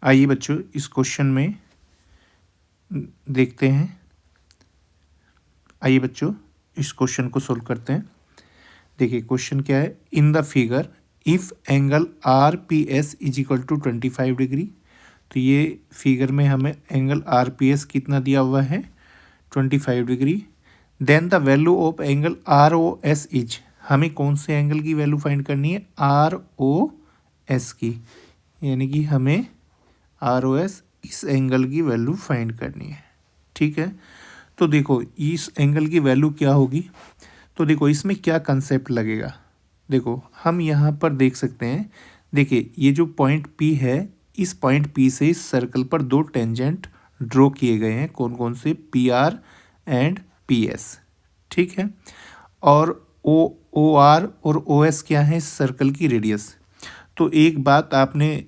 आइए बच्चों इस क्वेश्चन में देखते हैं। आइए बच्चों इस क्वेश्चन को सोल्व करते हैं। देखिए क्वेश्चन क्या है। In the figure if angle R P S is equal to 25 degree. तो ये फिगर में हमें एंगल आर पी एस कितना दिया हुआ है, 25 degree. Then the value of angle R O S is, हमें कौन से एंगल की वैल्यू फाइंड करनी है, आर ओ एस की, यानी कि हमें आर ओ एस इस एंगल की वैल्यू फाइंड करनी है। ठीक है, तो देखो इस एंगल की वैल्यू क्या होगी। तो देखो इसमें क्या कंसेप्ट लगेगा। देखो हम यहाँ पर देख सकते हैं। देखिए ये जो पॉइंट P है, इस पॉइंट P से इस सर्कल पर दो टेंजेंट ड्रॉ किए गए हैं। कौन कौन से, PR एंड PS। ठीक है, और OR और OS क्या है, इस सर्कल की रेडियस। तो एक बात आपने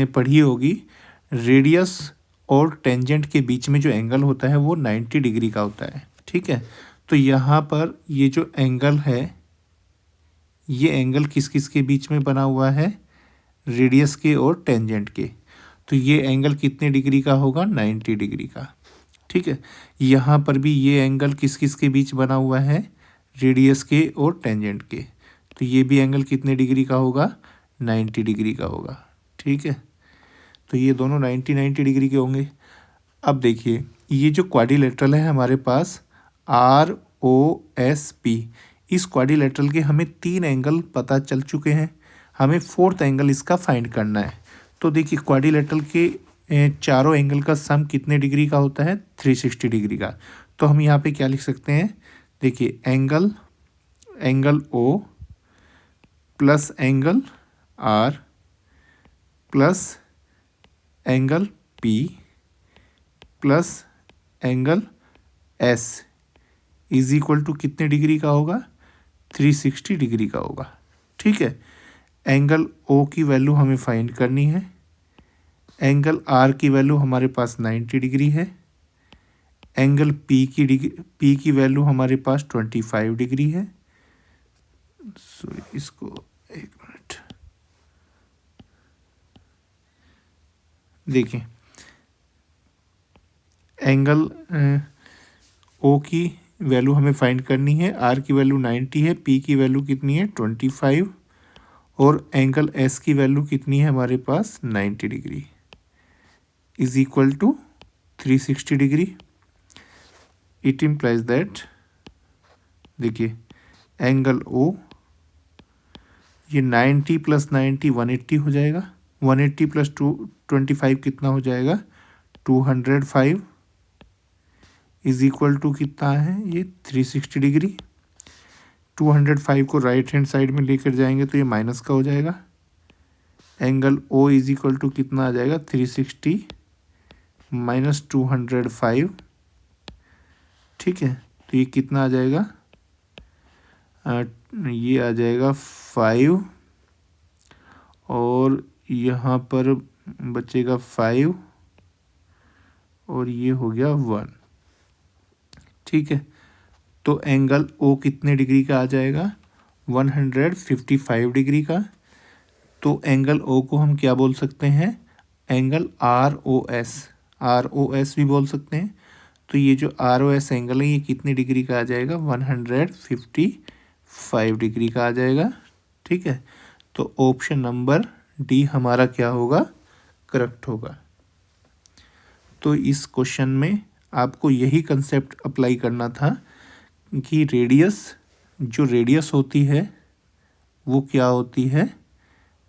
पढ़ी होगी, रेडियस और टेंजेंट के बीच में जो एंगल होता है वो 90 डिग्री का होता है। ठीक है, तो यहाँ पर ये जो एंगल है, ये एंगल किस किस के बीच में बना हुआ है, रेडियस के और टेंजेंट के। तो ये एंगल कितने डिग्री का होगा, 90 डिग्री का। ठीक है, यहाँ पर भी ये एंगल किस किस के बीच बना हुआ है, रेडियस के और टेंजेंट के। तो ये भी एंगल कितने डिग्री का होगा, 90 डिग्री का होगा। ठीक है, तो ये दोनों 90 डिग्री के होंगे। अब देखिए ये जो क्वाड्रिलेटरल है हमारे पास ROSP, इस क्वाड्रिलेटरल के हमें 3 एंगल पता चल चुके हैं, हमें 4th एंगल इसका फाइंड करना है। तो देखिए क्वाड्रिलेटरल के चारों एंगल का सम कितने डिग्री का होता है, 360 डिग्री का। तो हम यहाँ पे क्या लिख सकते हैं, देखिए angle O plus angle R plus angle P plus angle S is equal to कितने डिग्री का होगा, 360 डिग्री का होगा। ठीक है, एंगल O की वैल्यू हमें फाइंड करनी है, एंगल R की वैल्यू हमारे पास 90 डिग्री है, एंगल P की वैल्यू हमारे पास 25 डिग्री है। सॉरी, इसको एक मिनट देखिए, एंगल O की वैल्यू हमें फाइंड करनी है, R की वैल्यू 90 है, P की वैल्यू कितनी है, 25, और एंगल S की वैल्यू कितनी है हमारे पास, 90 degree is equal to 360 degree. It implies that, देखिए एंगल O, ये 90 प्लस 90 180 हो जाएगा, 180 प्लस 25 कितना हो जाएगा, 205 इज इक्वल टू कितना है, ये 360 डिग्री। 205 को राइट हैंड साइड में लेकर जाएंगे तो ये माइनस का हो जाएगा। Angle O is equal to कितना आ जाएगा, 360 माइनस 205। ठीक है, तो ये कितना आ जाएगा, ये आ जाएगा 5, और यहाँ पर बचेगा 5, और ये हो गया 1। ठीक है, तो एंगल O कितने डिग्री का आ जाएगा, 155 डिग्री का। तो एंगल O को हम क्या बोल सकते हैं, एंगल ROS भी बोल सकते हैं। तो ये जो ROS एंगल है ये कितने डिग्री का आ जाएगा, 155 डिग्री का आ जाएगा। ठीक है, तो ऑप्शन नंबर D हमारा क्या होगा, करेक्ट होगा। तो इस क्वेश्चन में आपको यही कंसेप्ट अप्लाई करना था कि जो रेडियस होती है वो क्या होती है,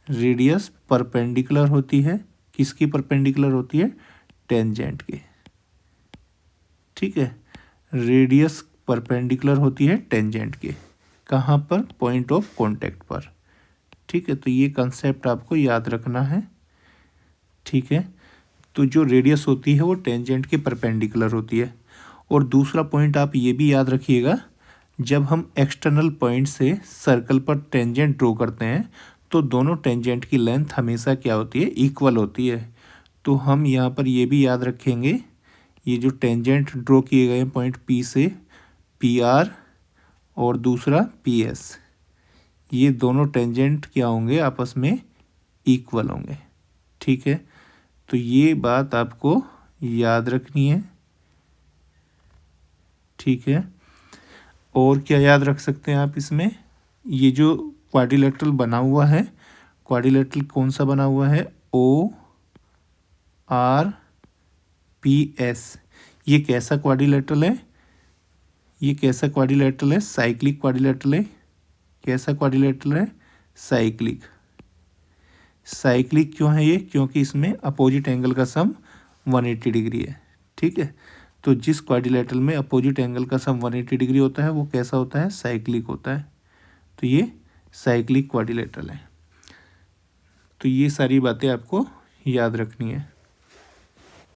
रेडियस परपेंडिकुलर होती है, किसकी परपेंडिकुलर होती है, टेंजेंट के। ठीक है, रेडियस परपेंडिकुलर होती है टेंजेंट के, कहाँ पर, पॉइंट ऑफ कांटेक्ट पर। ठीक है, तो ये कंसेप्ट आपको याद रखना है। ठीक है, तो जो रेडियस होती है वो टेंजेंट के परपेंडिकुलर होती है। और दूसरा पॉइंट आप ये भी याद रखिएगा, जब हम एक्सटर्नल पॉइंट से सर्कल पर टेंजेंट ड्रॉ करते हैं तो दोनों टेंजेंट की लेंथ हमेशा क्या होती है, इक्वल होती है। तो हम यहाँ पर ये भी याद रखेंगे, ये जो टेंजेंट ड्रॉ किए गए हैं पॉइंट P से, PR और दूसरा PS, ये दोनों टेंजेंट क्या होंगे, आपस में इक्वल होंगे। ठीक है, तो ये बात आपको याद रखनी है, ठीक है। और क्या याद रख सकते हैं आप इसमें, ये जो क्वाड्रिलेटरल बना हुआ है, क्वाड्रिलेटरल कौन सा बना हुआ है, ORPS। ये कैसा क्वाड्रिलेटरल है, ये कैसा क्वाड्रिलेटरल है, साइक्लिक क्वाड्रिलेटरल है। कैसा क्वाड्रिलेटरल है, साइक्लिक। साइक्लिक क्यों है ये, क्योंकि इसमें अपोजिट एंगल का सम 180 डिग्री है, ठीक है। तो जिस क्वाड्रिलेटरल में अपोजिट एंगल का सम 180 डिग्री होता है वो कैसा होता है, साइक्लिक होता है। तो ये साइक्लिक क्वाड्रिलेटरल है। तो ये सारी बातें आपको याद रखनी है।